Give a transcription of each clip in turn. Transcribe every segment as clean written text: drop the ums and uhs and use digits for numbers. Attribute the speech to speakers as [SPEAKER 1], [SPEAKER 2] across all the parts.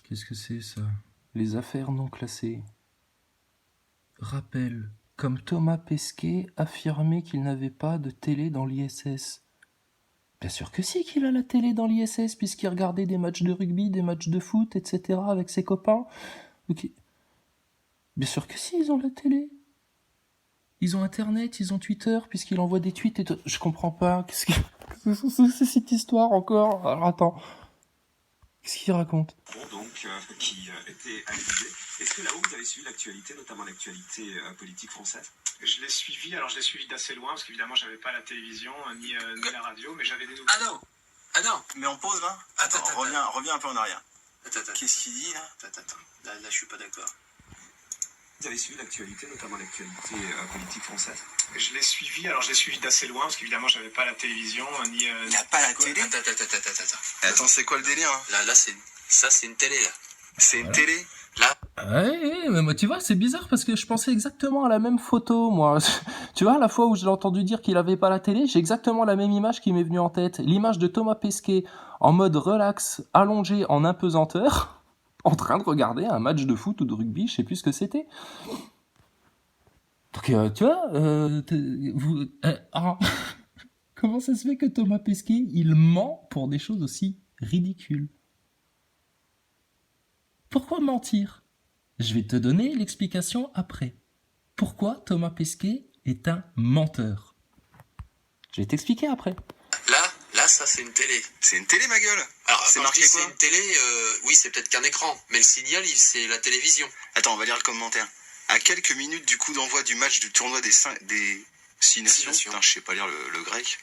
[SPEAKER 1] Qu'est-ce que c'est ça? Les affaires non classées. Rappel. Comme Thomas Pesquet affirmait qu'il n'avait pas de télé dans l'ISS. Bien sûr que si qu'il a la télé dans l'ISS, puisqu'il regardait des matchs de rugby, des matchs de foot, etc. avec ses copains. Ok. Bien sûr que si, ils ont la télé. Ils ont Internet, ils ont Twitter, puisqu'il envoie des tweets et tout. Je comprends pas. Qu'est-ce que c'est cette histoire encore? Alors attends. Qu'est-ce qu'il raconte?
[SPEAKER 2] Donc, qui était à l'Élysée. Est-ce que là-haut, vous avez suivi l'actualité, notamment l'actualité politique française?
[SPEAKER 3] Je l'ai suivi d'assez loin, parce qu'évidemment, j'avais pas la télévision, ni la radio, mais j'avais des nouvelles.
[SPEAKER 2] Ah non. Mais on pause, là.
[SPEAKER 4] Attends, reviens un peu en arrière.
[SPEAKER 2] Attends.
[SPEAKER 4] Qu'est-ce qu'il dit, là?
[SPEAKER 2] Attends. Là, je suis pas d'accord. Vous avez suivi l'actualité, notamment l'actualité politique française?
[SPEAKER 3] Je l'ai suivi d'assez loin, parce qu'évidemment, j'avais pas la télévision, ni...
[SPEAKER 4] Il n'y a pas la télé?
[SPEAKER 2] Attends,
[SPEAKER 4] c'est quoi le délire, hein?
[SPEAKER 2] Là, c'est une télé, là.
[SPEAKER 4] C'est une télé?
[SPEAKER 2] Là.
[SPEAKER 1] Ouais, mais moi, tu vois, c'est bizarre parce que je pensais exactement à la même photo, moi. Tu vois, la fois où je l'ai entendu dire qu'il avait pas la télé, j'ai exactement la même image qui m'est venue en tête. L'image de Thomas Pesquet en mode relax, allongé en impesanteur, en train de regarder un match de foot ou de rugby, je sais plus ce que c'était. Donc, tu vois, comment ça se fait que Thomas Pesquet, il ment pour des choses aussi ridicules? Pourquoi mentir? Je vais te donner l'explication après. Pourquoi Thomas Pesquet est un menteur? Je vais t'expliquer après.
[SPEAKER 2] Là, ça, c'est une télé.
[SPEAKER 4] C'est une télé, ma gueule?
[SPEAKER 2] Alors,
[SPEAKER 4] c'est
[SPEAKER 2] quand
[SPEAKER 4] marqué
[SPEAKER 2] je dis
[SPEAKER 4] quoi?
[SPEAKER 2] c'est une télé, oui, c'est peut-être qu'un écran, mais le signal, c'est la télévision.
[SPEAKER 4] Attends, on va lire le commentaire. À quelques minutes du coup d'envoi du match du tournoi des 6 nations. Putain, je sais pas lire le grec.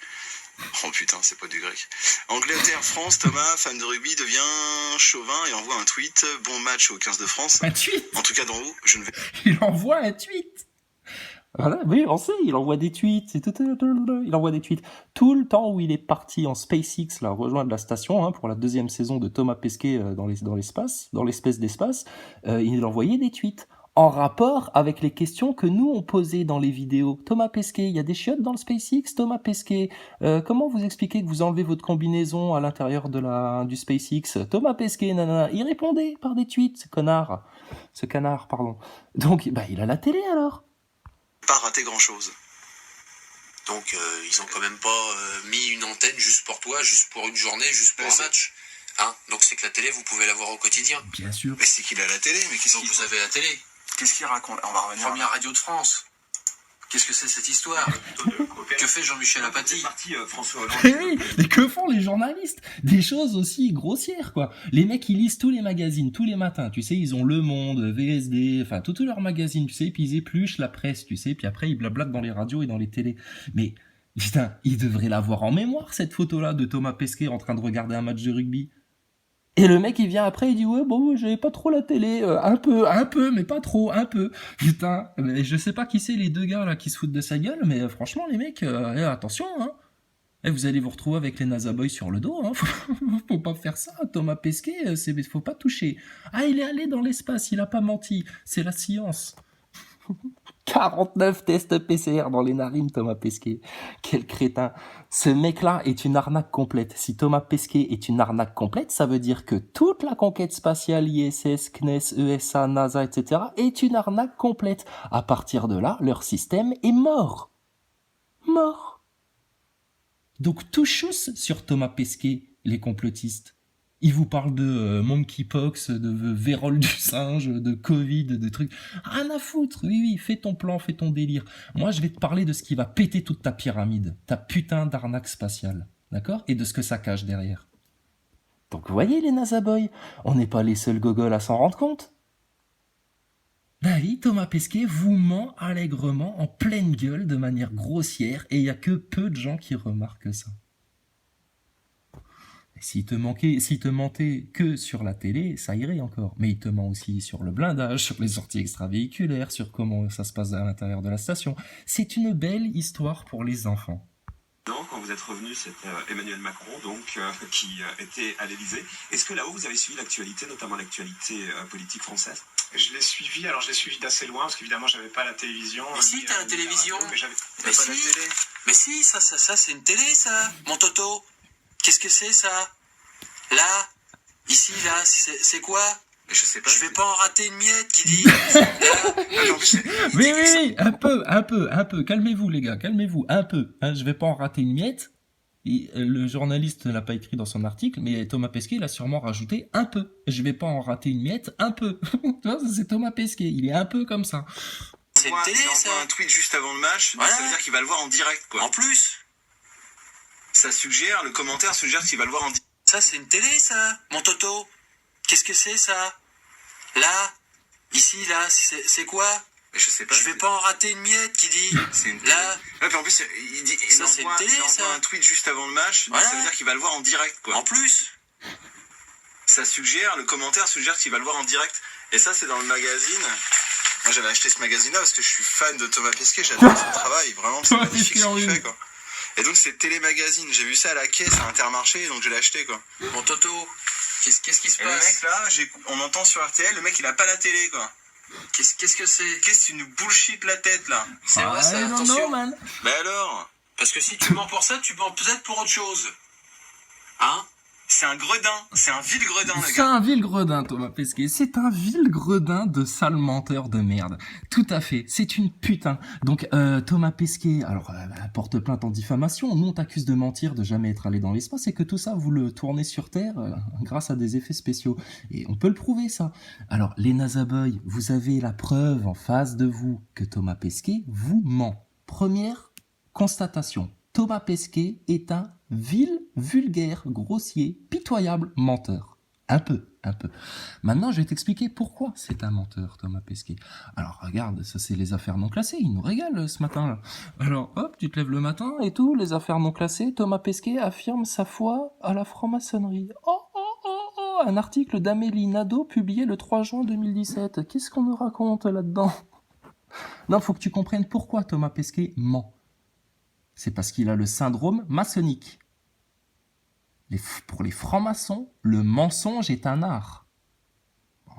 [SPEAKER 4] Oh putain, c'est pas du grec. Angleterre-France, Thomas, fan de rugby, devient chauvin et envoie un tweet. Bon match au 15 de France.
[SPEAKER 1] Un tweet?
[SPEAKER 4] En tout cas, d'en haut, je ne vais...
[SPEAKER 1] Il envoie un tweet. Voilà, oui, on sait, il envoie des tweets. Il envoie des tweets. Tout le temps où il est parti en SpaceX, là, rejoindre la station, pour la 2e saison de Thomas Pesquet dans l'espèce d'espace, il envoyait des tweets. En rapport avec les questions que nous on posait dans les vidéos. Thomas Pesquet, il y a des chiottes dans le SpaceX? Thomas Pesquet, comment vous expliquez que vous enlevez votre combinaison à l'intérieur du SpaceX? Thomas Pesquet, nanana. Il répondait par des tweets, ce canard, pardon. Donc, il a la télé alors.
[SPEAKER 4] Pas raté grand-chose.
[SPEAKER 2] Donc, ils ont quand même pas mis une antenne juste pour toi, juste pour une journée, juste pour un match. Hein? Donc, c'est que la télé, vous pouvez la voir au quotidien.
[SPEAKER 1] Bien sûr.
[SPEAKER 4] Mais c'est qu'il a la télé, mais qu'est-ce
[SPEAKER 2] Donc,
[SPEAKER 4] qu'il...
[SPEAKER 2] vous avez la télé.
[SPEAKER 4] Qu'est-ce qu'il raconte? On va revenir.
[SPEAKER 2] Première radio de France. Qu'est-ce que c'est cette histoire? Que fait Jean-Michel Apathy?
[SPEAKER 3] François Hollande.
[SPEAKER 1] Oui, mais que font les journalistes? Des choses aussi grossières, quoi. Les mecs, ils lisent tous les magazines, tous les matins, tu sais, ils ont Le Monde, VSD, enfin, tous leurs magazines, tu sais, puis ils épluchent la presse, tu sais, puis après, ils blablatent dans les radios et dans les télés. Mais, putain, ils devraient l'avoir en mémoire, cette photo-là de Thomas Pesquet en train de regarder un match de rugby. Et le mec, il vient après, il dit, ouais, bon, j'avais pas trop la télé, un peu, mais pas trop, un peu. Putain, mais je sais pas qui c'est les deux gars, là, qui se foutent de sa gueule, mais franchement, les mecs, attention, hein. Vous allez vous retrouver avec les NASA Boys sur le dos, hein. Faut pas faire ça, Thomas Pesquet, faut pas toucher. Ah, il est allé dans l'espace, il a pas menti, c'est la science. 49 tests PCR dans les narines, Thomas Pesquet. Quel crétin. Ce mec-là est une arnaque complète. Si Thomas Pesquet est une arnaque complète, ça veut dire que toute la conquête spatiale, ISS, CNES, ESA, NASA, etc. est une arnaque complète. À partir de là, leur système est mort. Mort. Donc tout chousse sur Thomas Pesquet, les complotistes. Ils vous parlent de monkeypox, de vérole du singe, de Covid, de trucs. Rien à foutre. Oui, fais ton plan, fais ton délire. Moi, je vais te parler de ce qui va péter toute ta pyramide. Ta putain d'arnaque spatiale. D'accord? Et de ce que ça cache derrière. Donc, vous voyez, les NASA Boys, on n'est pas les seuls gogoles à s'en rendre compte. Oui, Thomas Pesquet vous ment allègrement, en pleine gueule, de manière grossière, et il n'y a que peu de gens qui remarquent ça. S'il te mentait que sur la télé, ça irait encore. Mais il te ment aussi sur le blindage, sur les sorties extravéhiculaires, sur comment ça se passe à l'intérieur de la station. C'est une belle histoire pour les enfants.
[SPEAKER 2] Quand vous êtes revenu, c'était Emmanuel Macron, donc, qui était à l'Élysée. Est-ce que là-haut, vous avez suivi l'actualité, notamment l'actualité politique française?
[SPEAKER 3] Je l'ai suivi d'assez loin, parce qu'évidemment, j'avais pas la télévision.
[SPEAKER 2] Mais si, t'as la télévision.
[SPEAKER 3] Mais si,
[SPEAKER 2] mais si, ça, c'est une télé, ça. Mon Toto. Qu'est-ce que c'est, ça? Là, ici, là, c'est quoi?
[SPEAKER 4] Mais je sais pas.
[SPEAKER 2] Je vais pas en rater une miette qui dit.
[SPEAKER 4] En plus, il dit que
[SPEAKER 1] Oui, un peu. Calmez-vous, les gars, calmez-vous, un peu. Hein, je vais pas en rater une miette. Et le journaliste ne l'a pas écrit dans son article, mais Thomas Pesquet, il a sûrement rajouté un peu. Je vais pas en rater une miette, un peu. Tu vois, c'est Thomas Pesquet, il est un peu comme ça.
[SPEAKER 2] C'est une télé,
[SPEAKER 4] il
[SPEAKER 2] ça.
[SPEAKER 4] envoie un tweet juste avant le match, donc
[SPEAKER 2] Voilà.
[SPEAKER 4] ça veut dire qu'il va le voir en direct, quoi.
[SPEAKER 2] En plus,
[SPEAKER 4] Le commentaire suggère qu'il va le voir en direct.
[SPEAKER 2] ça, c'est une télé, ça. Mon Toto. Qu'est-ce que c'est, ça? Là, ici, là, c'est quoi?
[SPEAKER 4] Mais je sais pas.
[SPEAKER 2] Je vais pas en rater une miette qui dit.
[SPEAKER 4] C'est une télé.
[SPEAKER 2] Là,
[SPEAKER 4] Ouais, puis en plus,
[SPEAKER 2] Ça, c'est une télé,
[SPEAKER 4] il envoie
[SPEAKER 2] ça.
[SPEAKER 4] un tweet juste avant le match, donc
[SPEAKER 2] Voilà.
[SPEAKER 4] ça veut dire qu'il va le voir en direct, quoi.
[SPEAKER 2] en plus.
[SPEAKER 4] Le commentaire suggère qu'il va le voir en direct. Et ça, c'est dans le magazine. Moi, j'avais acheté ce magazine-là parce que je suis fan de Thomas Pesquet, j'adore son travail, vraiment, c'est
[SPEAKER 1] Thomas
[SPEAKER 4] magnifique
[SPEAKER 1] Pesquet en
[SPEAKER 4] ce qu'il
[SPEAKER 1] une.
[SPEAKER 4] fait, quoi. Et donc, c'est Télémagazine. J'ai vu ça à la caisse à Intermarché, donc je l'ai acheté, quoi.
[SPEAKER 2] Mon Toto. Qu'est-ce qui se
[SPEAKER 4] Et le mec,
[SPEAKER 2] passe?
[SPEAKER 4] là, on entend sur RTL, le mec, il a pas la télé, quoi.
[SPEAKER 2] Qu'est-ce que c'est?
[SPEAKER 4] Qu'est-ce que tu nous bullshit la tête, là?
[SPEAKER 2] C'est vrai, ça,
[SPEAKER 1] I don't
[SPEAKER 2] attention.
[SPEAKER 1] know, man.
[SPEAKER 4] Mais alors?
[SPEAKER 2] Parce que si tu mens pour ça, tu mens peut-être pour autre chose. Hein?
[SPEAKER 4] C'est un gredin. C'est un vil gredin, le
[SPEAKER 1] C'est
[SPEAKER 4] gars.
[SPEAKER 1] un vil gredin, Thomas Pesquet. C'est un vil gredin de sale menteur de merde. Tout à fait. C'est une putain. Donc, Thomas Pesquet, alors, porte plainte en diffamation. Nous, on t'accuse de mentir, de jamais être allé dans l'espace, et que tout ça, vous le tournez sur Terre grâce à des effets spéciaux. Et on peut le prouver, ça. Alors, les Nazaboys, vous avez la preuve en face de vous que Thomas Pesquet vous ment. Première constatation. Thomas Pesquet est un vil, vulgaire, grossier, pitoyable menteur. Un peu. Maintenant, je vais t'expliquer pourquoi c'est un menteur, Thomas Pesquet. Alors, regarde, ça c'est les affaires non classées, il nous régale ce matin. Alors, hop, tu te lèves le matin et tout, les affaires non classées, Thomas Pesquet affirme sa foi à la franc-maçonnerie. Oh, un article d'Amélie Nadeau publié le 3 juin 2017. Qu'est-ce qu'on nous raconte là-dedans? Non, faut que tu comprennes pourquoi Thomas Pesquet ment. C'est parce qu'il a le syndrome maçonnique. Pour les francs-maçons, le mensonge est un art. Bon,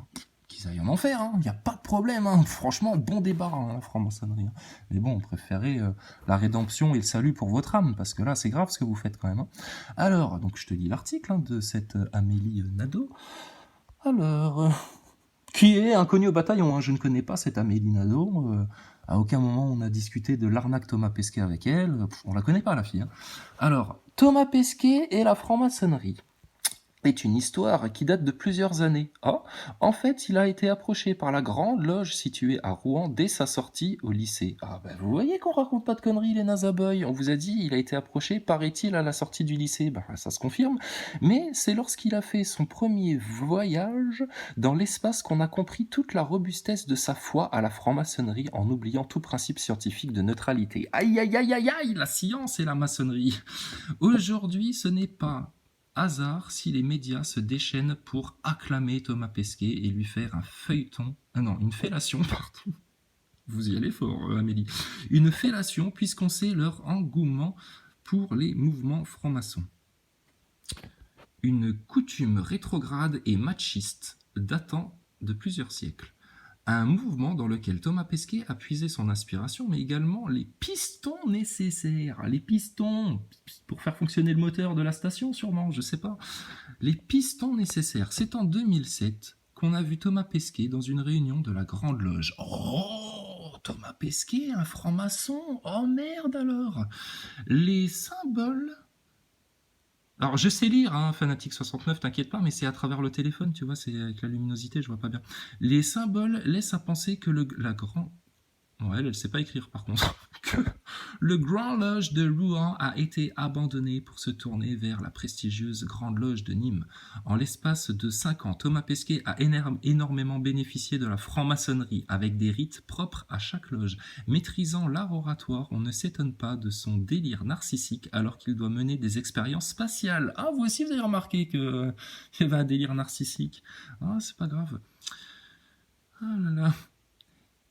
[SPEAKER 1] qu'ils aillent en enfer, il n'y a pas de problème. Franchement, bon débat, la franc-maçonnerie. Mais bon, on préférait la rédemption et le salut pour votre âme, parce que là, c'est grave ce que vous faites quand même. Alors, donc je te lis l'article de cette Amélie Nadeau. Alors, qui est inconnue au bataillon. Je ne connais pas cette Amélie Nadeau. À aucun moment on a discuté de l'arnaque Thomas Pesquet avec elle. On la connaît pas, la fille. Alors, Thomas Pesquet et la franc-maçonnerie est une histoire qui date de plusieurs années. En fait, il a été approché par la grande loge située à Rouen dès sa sortie au lycée. Vous voyez qu'on raconte pas de conneries, les Nazaboys. On vous a dit, il a été approché, paraît-il, à la sortie du lycée. Ça se confirme. Mais c'est lorsqu'il a fait son premier voyage dans l'espace qu'on a compris toute la robustesse de sa foi à la franc-maçonnerie en oubliant tout principe scientifique de neutralité. Aïe, la science et la maçonnerie. Aujourd'hui, ce n'est pas hasard si les médias se déchaînent pour acclamer Thomas Pesquet et lui faire une fellation, pardon. Vous y allez fort, Amélie. Une fellation, puisqu'on sait leur engouement pour les mouvements francs-maçons. Une coutume rétrograde et machiste datant de plusieurs siècles. Un mouvement dans lequel Thomas Pesquet a puisé son inspiration, mais également les pistons nécessaires. Les pistons, pour faire fonctionner le moteur de la station, sûrement, je sais pas. Les pistons nécessaires. C'est en 2007 qu'on a vu Thomas Pesquet dans une réunion de la Grande Loge. Oh, Thomas Pesquet, un franc-maçon. Oh merde alors. Les symboles... Alors, je sais lire, Fanatique 69, t'inquiète pas, mais c'est à travers le téléphone, tu vois, c'est avec la luminosité, je vois pas bien. Les symboles laissent à penser que Ouais, elle sait pas écrire, par contre. Que le Grand Loge de Rouen a été abandonné pour se tourner vers la prestigieuse Grande Loge de Nîmes. En l'espace de 5 ans, Thomas Pesquet a énormément bénéficié de la franc-maçonnerie, avec des rites propres à chaque loge. Maîtrisant l'art oratoire, on ne s'étonne pas de son délire narcissique alors qu'il doit mener des expériences spatiales. Vous aussi, vous avez remarqué qu'il y avait un délire narcissique. C'est pas grave. Là là.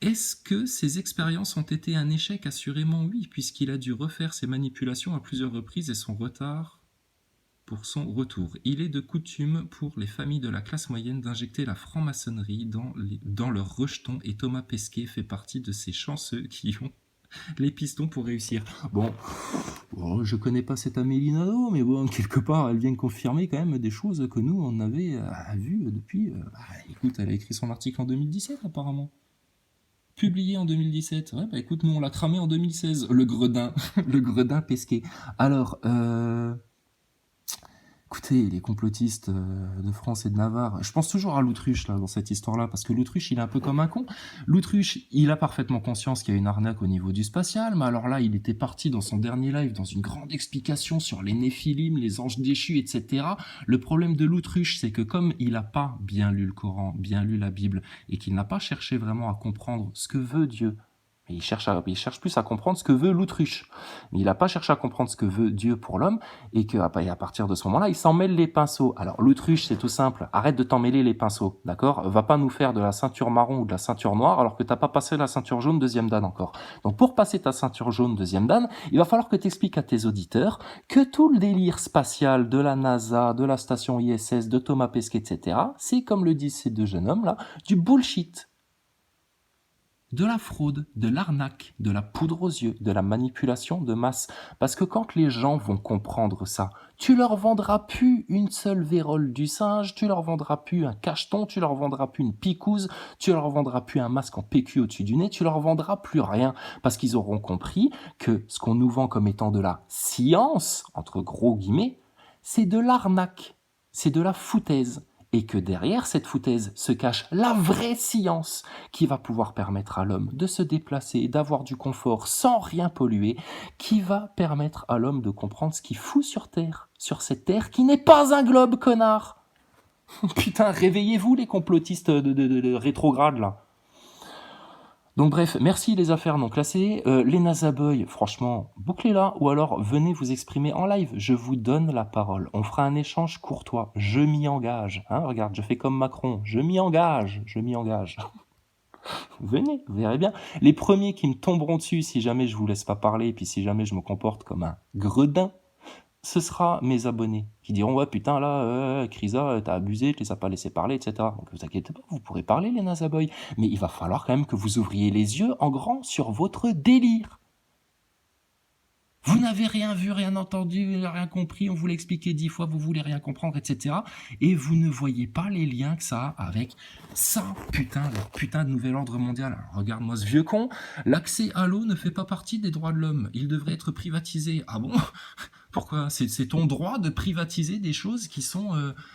[SPEAKER 1] Est-ce que ces expériences ont été un échec? Assurément oui, puisqu'il a dû refaire ses manipulations à plusieurs reprises et son retard pour son retour. Il est de coutume pour les familles de la classe moyenne d'injecter la franc-maçonnerie dans leurs rejetons et Thomas Pesquet fait partie de ces chanceux qui ont Les pistons pour réussir. Bon, je connais pas cette Amélie Nadeau, mais bon, quelque part, elle vient de confirmer quand même des choses que nous, on avait vues depuis... écoute, elle a écrit son article en 2017, apparemment. Publié en 2017. Ouais, écoute, nous, on l'a cramé en 2016. Le gredin. Le gredin pesqué. Alors, écoutez, les complotistes de France et de Navarre, je pense toujours à l'Autruche là dans cette histoire-là, parce que l'Autruche, il est un peu comme un con. L'Autruche, il a parfaitement conscience qu'il y a une arnaque au niveau du spatial, mais alors là, il était parti dans son dernier live dans une grande explication sur les Néphilim, les anges déchus, etc. Le problème de l'Autruche, c'est que comme il n'a pas bien lu le Coran, bien lu la Bible, et qu'il n'a pas cherché vraiment à comprendre ce que veut Dieu, mais il cherche plus à comprendre ce que veut l'Autruche. Mais il n'a pas cherché à comprendre ce que veut Dieu pour l'homme, et qu'à partir de ce moment-là, il s'en mêle les pinceaux. Alors l'Autruche, c'est tout simple, arrête de t'en mêler les pinceaux, d'accord ? Va pas nous faire de la ceinture marron ou de la ceinture noire, alors que t'as pas passé la ceinture jaune deuxième dan encore. Donc pour passer ta ceinture jaune deuxième dan, il va falloir que t'expliques à tes auditeurs que tout le délire spatial de la NASA, de la station ISS, de Thomas Pesquet, etc., c'est, comme le disent ces deux jeunes hommes-là, du bullshit. De la fraude, de l'arnaque, de la poudre aux yeux, de la manipulation de masse. Parce que quand les gens vont comprendre ça, tu leur vendras plus une seule vérole du singe, tu leur vendras plus un cacheton, tu leur vendras plus une picouse, tu leur vendras plus un masque en PQ au-dessus du nez, tu leur vendras plus rien. Parce qu'ils auront compris que ce qu'on nous vend comme étant de la science, entre gros guillemets, c'est de l'arnaque, c'est de la foutaise. Et que derrière cette foutaise se cache la vraie science qui va pouvoir permettre à l'homme de se déplacer, d'avoir du confort sans rien polluer, qui va permettre à l'homme de comprendre ce qu'il fout sur Terre, sur cette Terre qui n'est pas un globe, connard. Putain, réveillez-vous les complotistes de rétrogrades là. Donc bref, merci les affaires non classées. Les Nazaboy, franchement, bouclez-la, ou alors venez vous exprimer en live. Je vous donne la parole. On fera un échange courtois. Je m'y engage. Hein, regarde, je fais comme Macron. Je m'y engage. Venez, vous verrez bien. Les premiers qui me tomberont dessus si jamais je vous laisse pas parler, et puis si jamais je me comporte comme un gredin, ce sera mes abonnés qui diront « Ouais, putain, là, Krisa, t'as abusé, tu les as pas laissé parler, etc. » Donc, vous inquiétez pas, vous pourrez parler, les Nazaboy. Mais il va falloir quand même que vous ouvriez les yeux en grand sur votre délire. Vous n'avez rien vu, rien entendu, rien compris, on vous l'a expliqué 10 fois, vous voulez rien comprendre, etc. Et vous ne voyez pas les liens que ça a avec ça, putain de nouvel ordre mondial. Alors, regarde-moi ce vieux con, l'accès à l'eau ne fait pas partie des droits de l'homme, il devrait être privatisé. Ah bon ? Pourquoi ? C'est ton droit de privatiser des choses qui sont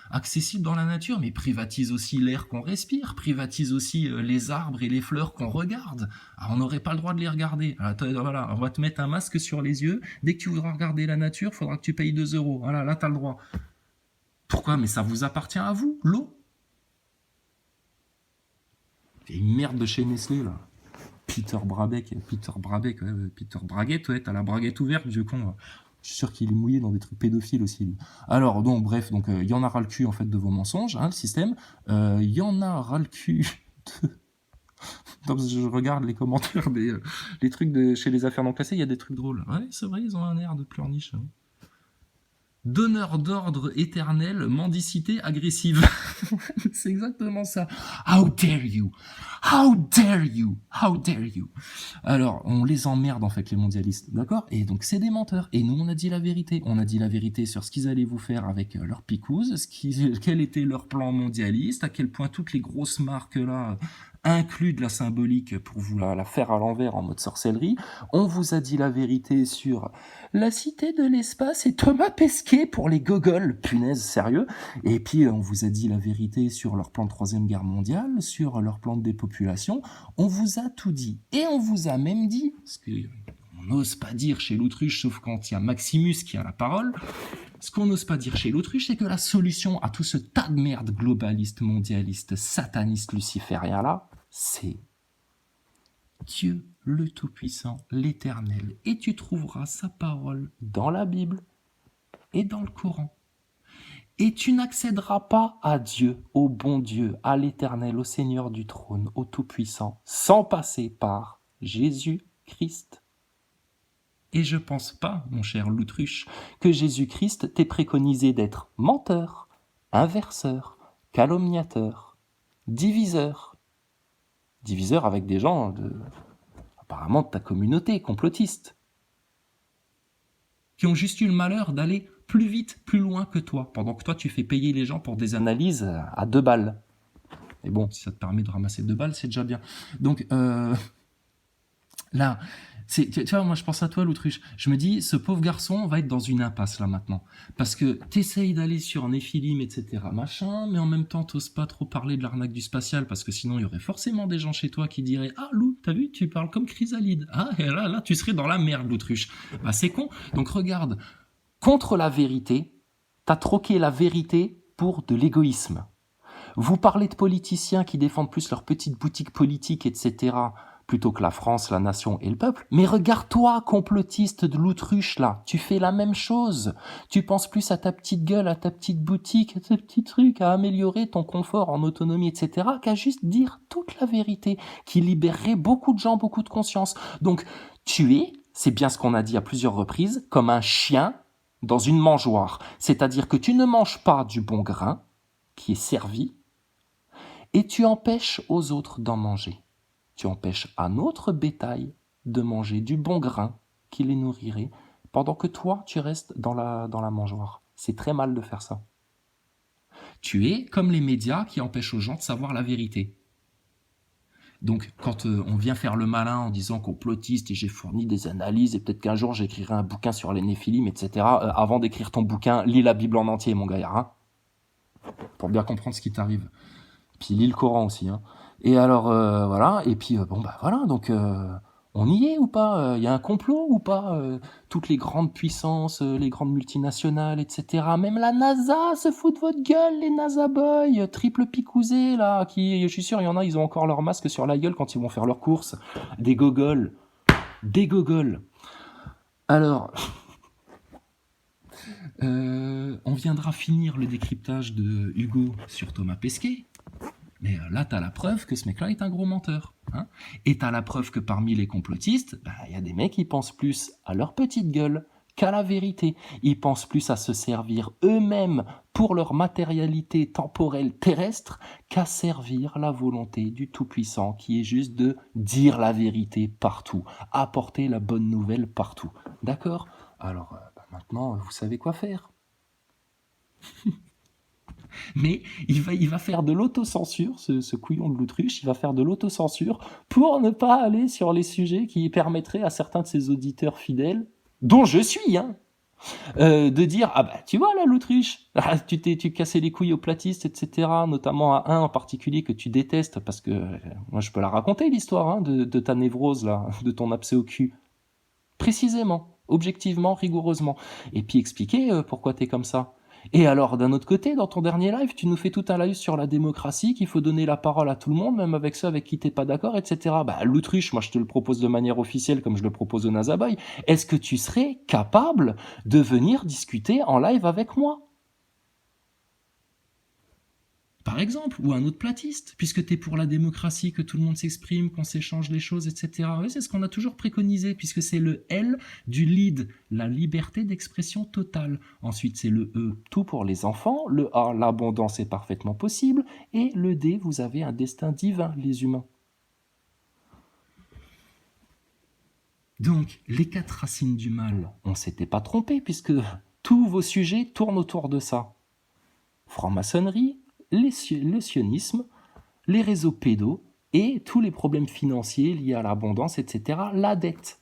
[SPEAKER 1] accessibles dans la nature, mais privatise aussi l'air qu'on respire, privatise aussi les arbres et les fleurs qu'on regarde. Alors, on n'aurait pas le droit de les regarder. Alors, voilà, on va te mettre un masque sur les yeux. Dès que tu voudras regarder la nature, il faudra que tu payes 2 €. Voilà, là, tu as le droit. Pourquoi ? Mais ça vous appartient à vous, l'eau. Il y a une merde de chez Nestlé, là. Peter Brabeck, ouais, t'as la braguette ouverte, vieux con, là. Je suis sûr qu'il est mouillé dans des trucs pédophiles aussi. Lui. Alors, donc, bref, donc il y en a ras le cul en fait de vos mensonges, hein, le système. Il y en a ras le cul de... Non, je regarde les commentaires les trucs chez les affaires non classées, il y a des trucs drôles. Ouais, c'est vrai, ils ont un air de pleurniche. Hein. Donneur d'ordre éternel, mendicité agressive. C'est exactement ça. How dare you? How dare you? How dare you? Alors, on les emmerde en fait les mondialistes, d'accord? Et donc c'est des menteurs. Et nous on a dit la vérité. On a dit la vérité sur ce qu'ils allaient vous faire avec leur picouse, quel était leur plan mondialiste, à quel point toutes les grosses marques là incluent de la symbolique pour vous la faire à l'envers en mode sorcellerie. On vous a dit la vérité sur la cité de l'espace et Thomas Pesquet pour les gogoles, punaise, sérieux. Et puis on vous a dit la vérité sur leur plan de 3e guerre mondiale, sur leur plan de dépopulation. On vous a tout dit. Et on vous a même dit, ce qu'on n'ose pas dire chez l'Autruche, sauf quand il y a Maximus qui a la parole, ce qu'on n'ose pas dire chez l'Autruche, c'est que la solution à tout ce tas de merde globaliste, mondialiste, sataniste, luciférien là, c'est Dieu le Tout-Puissant, l'Éternel. Et tu trouveras sa parole dans la Bible et dans le Coran. Et tu n'accéderas pas à Dieu, au bon Dieu, à l'Éternel, au Seigneur du trône, au Tout-Puissant, sans passer par Jésus-Christ. Et je pense pas, mon cher l'Autruche, que Jésus-Christ t'ait préconisé d'être menteur, inverseur, calomniateur, diviseur avec des gens apparemment de ta communauté complotiste, qui ont juste eu le malheur d'aller plus vite, plus loin que toi, pendant que toi tu fais payer les gens pour des analyses à 2 balles. Et bon, si ça te permet de ramasser 2 balles, c'est déjà bien. Donc là, tu vois, moi je pense à toi, l'autruche. Je me dis, ce pauvre garçon va être dans une impasse là maintenant. Parce que t'essayes d'aller sur Néphilim, etc., machin, mais en même temps t'oses pas trop parler de l'arnaque du spatial, parce que sinon il y aurait forcément des gens chez toi qui diraient: ah Lou, t'as vu, tu parles comme Chrysalide. Ah, et là tu serais dans la merde, l'autruche. Bah c'est con. Donc regarde, contre la vérité, t'as troqué la vérité pour de l'égoïsme. Vous parlez de politiciens qui défendent plus leur petite boutique politique, etc., plutôt que la France, la nation et le peuple. Mais regarde-toi, complotiste de l'autruche, là. Tu fais la même chose. Tu penses plus à ta petite gueule, à ta petite boutique, à tes petits trucs, à améliorer ton confort en autonomie, etc., qu'à juste dire toute la vérité, qui libérerait beaucoup de gens, beaucoup de conscience. Donc, tu es, c'est bien ce qu'on a dit à plusieurs reprises, comme un chien dans une mangeoire. C'est-à-dire que tu ne manges pas du bon grain qui est servi, et tu empêches aux autres d'en manger. Tu empêches un autre bétail de manger du bon grain qui les nourrirait, pendant que toi, tu restes dans la mangeoire. C'est très mal de faire ça. Tu es comme les médias qui empêchent aux gens de savoir la vérité. Donc, quand on vient faire le malin en disant complotiste et j'ai fourni des analyses et peut-être qu'un jour j'écrirai un bouquin sur les Néphilim, etc., avant d'écrire ton bouquin, lis la Bible en entier, mon gaillard, hein, pour bien comprendre ce qui t'arrive. Puis lis le Coran aussi, hein. Et alors, voilà, et puis, bon, bah voilà, donc, on y est ou pas? Il y a un complot ou pas? Toutes les grandes puissances, les grandes multinationales, etc., même la NASA se fout de votre gueule, les NASA boys, triple picousé, là, qui, je suis sûr, il y en a, ils ont encore leur masque sur la gueule quand ils vont faire leurs courses. Des gogoles. Alors, on viendra finir le décryptage de Hugo sur Thomas Pesquet. Mais là, t'as la preuve que ce mec-là est un gros menteur. Hein, et t'as la preuve que parmi les complotistes, y a des mecs qui pensent plus à leur petite gueule qu'à la vérité. Ils pensent plus à se servir eux-mêmes pour leur matérialité temporelle terrestre qu'à servir la volonté du Tout-Puissant, qui est juste de dire la vérité partout, apporter la bonne nouvelle partout. D'accord? Alors, maintenant, vous savez quoi faire. Mais il va faire de l'autocensure, ce couillon de l'autruche, il va faire de l'autocensure pour ne pas aller sur les sujets qui permettraient à certains de ses auditeurs fidèles, dont je suis, hein, de dire: ah bah tu vois là l'autruche, tu cassais les couilles aux platistes, etc., notamment à un en particulier que tu détestes, parce que moi je peux la raconter l'histoire, hein, de ta névrose là, de ton abcès au cul, précisément, objectivement, rigoureusement, et puis expliquer pourquoi t'es comme ça. Et alors, d'un autre côté, dans ton dernier live, tu nous fais tout un live sur la démocratie, qu'il faut donner la parole à tout le monde, même avec ceux avec qui t'es pas d'accord, etc. L'autruche, moi je te le propose de manière officielle, comme je le propose au Nazaboy. Est-ce que tu serais capable de venir discuter en live avec moi ? Par exemple, ou un autre platiste, puisque t'es pour la démocratie, que tout le monde s'exprime, qu'on s'échange les choses, etc. Oui, c'est ce qu'on a toujours préconisé, puisque c'est le L du lead, la liberté d'expression totale. Ensuite, c'est le E, tout pour les enfants, le A, l'abondance est parfaitement possible, et le D, vous avez un destin divin, les humains. Donc, les 4 racines du mal, on s'était pas trompé, puisque tous vos sujets tournent autour de ça. Franc-maçonnerie, le sionisme, les réseaux pédos et tous les problèmes financiers liés à l'abondance, etc., la dette.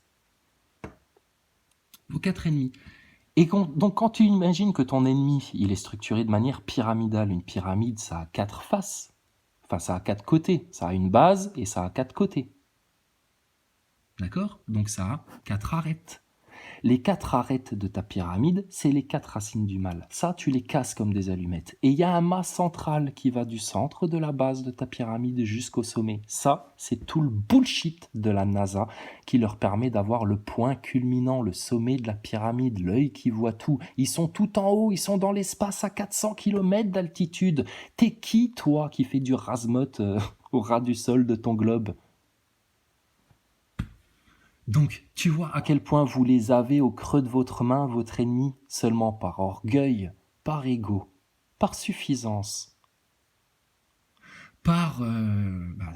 [SPEAKER 1] Vos 4 ennemis. Et donc quand tu imagines que ton ennemi, il est structuré de manière pyramidale, une pyramide, ça a 4 faces, enfin ça a 4 côtés, ça a une base et ça a 4 côtés. D'accord ? Donc ça a 4 arêtes. Les 4 arêtes de ta pyramide, c'est les 4 racines du mal. Ça, tu les casses comme des allumettes. Et il y a un mât central qui va du centre de la base de ta pyramide jusqu'au sommet. Ça, c'est tout le bullshit de la NASA qui leur permet d'avoir le point culminant, le sommet de la pyramide, l'œil qui voit tout. Ils sont tout en haut, ils sont dans l'espace à 400 km d'altitude. T'es qui, toi, qui fais du rasmote au ras du sol de ton globe ? Donc, tu vois à quel point vous les avez au creux de votre main, votre ennemi, seulement par orgueil, par ego, par suffisance, par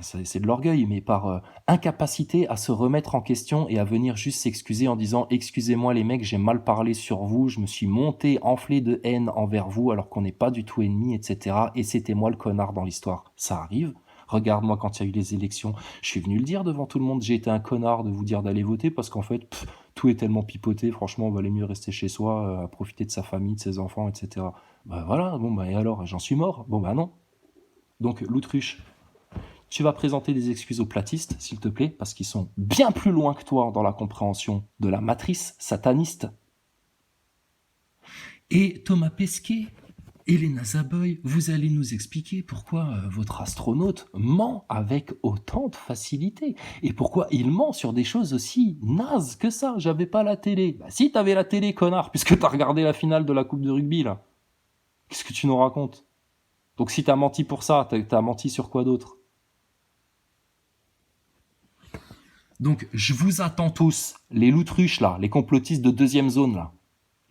[SPEAKER 1] c'est de l'orgueil, mais par incapacité à se remettre en question et à venir juste s'excuser en disant « Excusez-moi les mecs, j'ai mal parlé sur vous, je me suis enflé de haine envers vous alors qu'on n'est pas du tout ennemis, etc. Et c'était moi le connard dans l'histoire. » Ça arrive. Regarde-moi quand il y a eu les élections. Je suis venu le dire devant tout le monde, j'ai été un connard de vous dire d'aller voter parce qu'en fait, tout est tellement pipoté, franchement, on valait mieux rester chez soi, à profiter de sa famille, de ses enfants, etc. Bah voilà, bon bah et alors, j'en suis mort. Bon bah non. Donc, l'autruche, tu vas présenter des excuses aux platistes, s'il te plaît, parce qu'ils sont bien plus loin que toi dans la compréhension de la matrice sataniste. Et Thomas Pesquet, Elena Zaboy, vous allez nous expliquer pourquoi votre astronaute ment avec autant de facilité et pourquoi il ment sur des choses aussi nazes que ça. J'avais pas la télé. Bah si, t'avais la télé, connard, puisque t'as regardé la finale de la Coupe de rugby, là. Qu'est-ce que tu nous racontes? Donc si t'as menti pour ça, t'as menti sur quoi d'autre? Donc je vous attends tous, les loutruches là, les complotistes de deuxième zone là,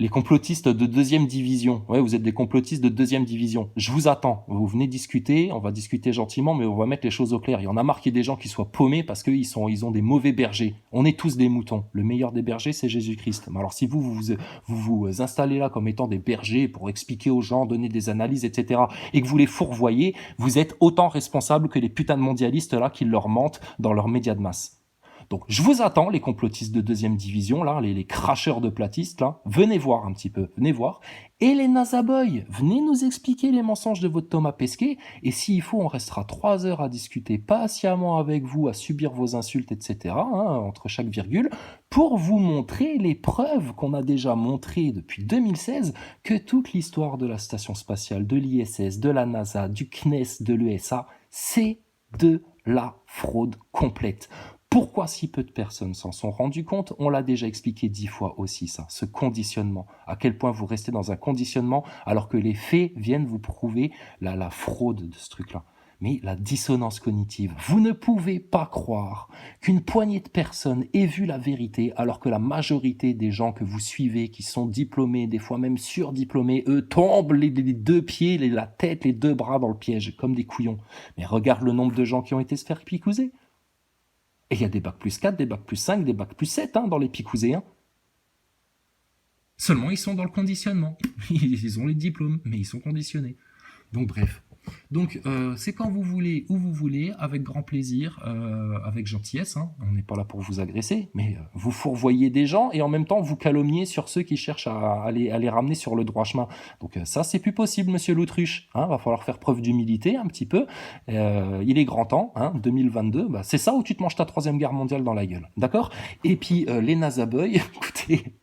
[SPEAKER 1] les complotistes de deuxième division. Ouais, vous êtes des complotistes de deuxième division. Je vous attends. Vous venez discuter, on va discuter gentiment, mais on va mettre les choses au clair. Il y en a marre qu'il y ait des gens qui soient paumés parce qu'ils ont des mauvais bergers. On est tous des moutons. Le meilleur des bergers, c'est Jésus-Christ. Mais alors si vous installez là comme étant des bergers pour expliquer aux gens, donner des analyses, etc., et que vous les fourvoyez, vous êtes autant responsables que les putains de mondialistes là qui leur mentent dans leurs médias de masse. Donc, je vous attends, les complotistes de deuxième division, là, les cracheurs de platistes, là. Venez voir un petit peu, venez voir. Elena Zaboy, venez nous expliquer les mensonges de votre Thomas Pesquet. Et s'il faut, on restera 3 heures à discuter patiemment avec vous, à subir vos insultes, etc., entre chaque virgule, pour vous montrer les preuves qu'on a déjà montrées depuis 2016 que toute l'histoire de la station spatiale, de l'ISS, de la NASA, du CNES, de l'ESA, c'est de la fraude complète. Pourquoi si peu de personnes s'en sont rendues compte? On l'a déjà expliqué 10 fois aussi, ça, ce conditionnement. À quel point vous restez dans un conditionnement alors que les faits viennent vous prouver la fraude de ce truc-là. Mais la dissonance cognitive. Vous ne pouvez pas croire qu'une poignée de personnes ait vu la vérité alors que la majorité des gens que vous suivez, qui sont diplômés, des fois même surdiplômés, eux tombent les 2 pieds, la tête, les 2 bras dans le piège, comme des couillons. Mais regarde le nombre de gens qui ont été se faire picouser. Et il y a des bacs plus 4, des bacs plus 5, des bacs plus 7 dans les picousés. Seulement, ils sont dans le conditionnement. Ils ont les diplômes, mais ils sont conditionnés. Donc, bref. Donc, c'est quand vous voulez, où vous voulez, avec grand plaisir, avec gentillesse. On n'est pas là pour vous agresser, mais vous fourvoyez des gens et en même temps, vous calomniez sur ceux qui cherchent à les ramener sur le droit chemin. Donc, ça, c'est plus possible, monsieur l'autruche. Va falloir faire preuve d'humilité un petit peu. Il est grand temps, 2022. C'est ça où tu te manges ta 3e guerre mondiale dans la gueule. D'accord? Et puis, Lena Zaboy, écoutez,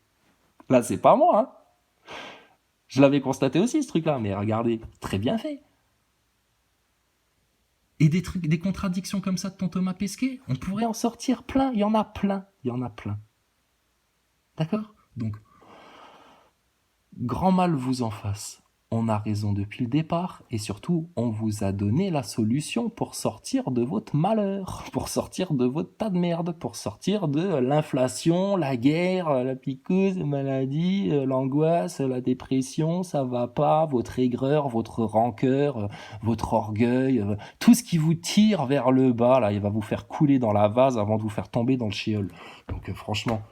[SPEAKER 1] là, c'est pas moi. Je l'avais constaté aussi, ce truc-là, mais regardez, très bien fait. Et des contradictions comme ça de ton Thomas Pesquet, on pourrait en sortir plein, il y en a plein. D'accord? Donc, grand mal vous en fasse. On a raison depuis le départ et surtout, on vous a donné la solution pour sortir de votre malheur, pour sortir de votre tas de merde, pour sortir de l'inflation, la guerre, la picouse, la maladie, l'angoisse, la dépression, ça va pas, votre aigreur, votre rancœur, votre orgueil, tout ce qui vous tire vers le bas, là, il va vous faire couler dans la vase avant de vous faire tomber dans le shéol. Donc franchement,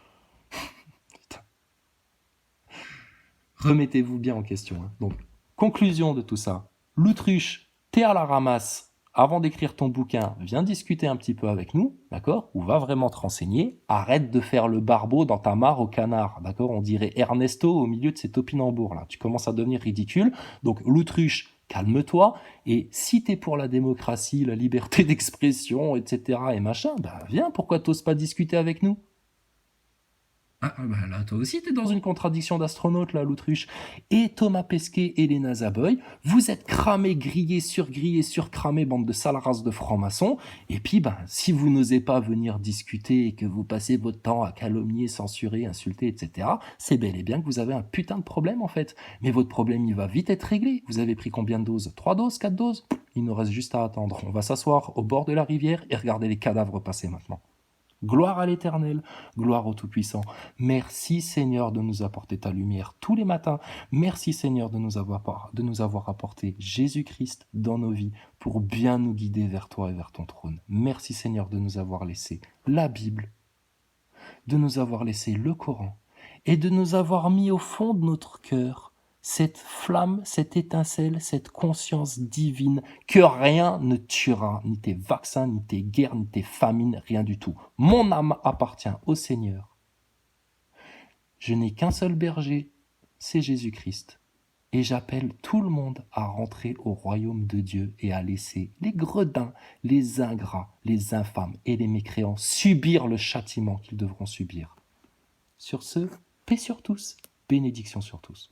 [SPEAKER 1] remettez-vous bien en question. Donc, conclusion de tout ça. L'autruche, t'es à la ramasse. Avant d'écrire ton bouquin, viens discuter un petit peu avec nous, d'accord? Ou va vraiment te renseigner. Arrête de faire le barbeau dans ta mare au canard, d'accord? On dirait Ernesto au milieu de ses topinambours, là. Tu commences à devenir ridicule. Donc, l'autruche, calme-toi. Et si t'es pour la démocratie, la liberté d'expression, etc. et machin, viens, pourquoi t'oses pas discuter avec nous? Là, toi aussi, t'es dans une contradiction d'astronaute, là, l'autruche. Et Thomas Pesquet et Elena Zaboy, vous êtes cramés, grillés, surcramés, bande de sales races de francs-maçons. Et puis, si vous n'osez pas venir discuter et que vous passez votre temps à calomnier, censurer, insulter, etc., c'est bel et bien que vous avez un putain de problème, en fait. Mais votre problème, il va vite être réglé. Vous avez pris combien de doses? 3 doses? 4 doses? Il nous reste juste à attendre. On va s'asseoir au bord de la rivière et regarder les cadavres passer maintenant. Gloire à l'Éternel, gloire au Tout-Puissant. Merci Seigneur de nous apporter ta lumière tous les matins. Merci Seigneur de nous avoir apporté Jésus-Christ dans nos vies pour bien nous guider vers toi et vers ton trône. Merci Seigneur de nous avoir laissé la Bible, de nous avoir laissé le Coran et de nous avoir mis au fond de notre cœur cette flamme, cette étincelle, cette conscience divine que rien ne tuera, ni tes vaccins, ni tes guerres, ni tes famines, rien du tout. Mon âme appartient au Seigneur. Je n'ai qu'un seul berger, c'est Jésus-Christ. Et j'appelle tout le monde à rentrer au royaume de Dieu et à laisser les gredins, les ingrats, les infâmes et les mécréants subir le châtiment qu'ils devront subir. Sur ce, paix sur tous, bénédiction sur tous.